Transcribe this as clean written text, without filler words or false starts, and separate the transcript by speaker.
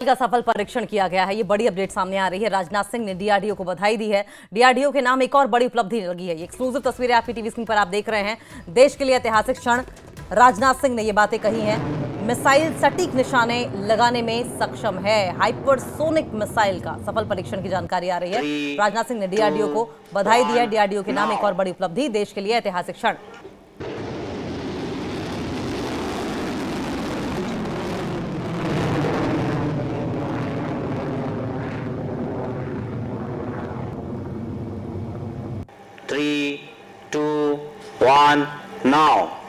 Speaker 1: का सफल परीक्षण किया गया है। ये बड़ी अपडेट सामने आ रही है। राजनाथ सिंह ने डीआरडीओ को बधाई दी है। डीआरडीओ के नाम एक और बड़ी उपलब्धि लगी है। ये एक्सक्लूसिव तस्वीरें आपकी टीवी स्क्रीन पर आप देख रहे हैं। देश के लिए ऐतिहासिक क्षण। राजनाथ सिंह ने ये बातें कही हैं। मिसाइल सटीक निशाने लगाने में सक्षम है। हाइपरसोनिक मिसाइल का सफल परीक्षण की जानकारी आ रही है। राजनाथ सिंह ने डीआरडीओ को बधाई दी है। डीआरडीओ के नाम एक और बड़ी उपलब्धि, देश के लिए ऐतिहासिक क्षण।
Speaker 2: Three, two, one, now.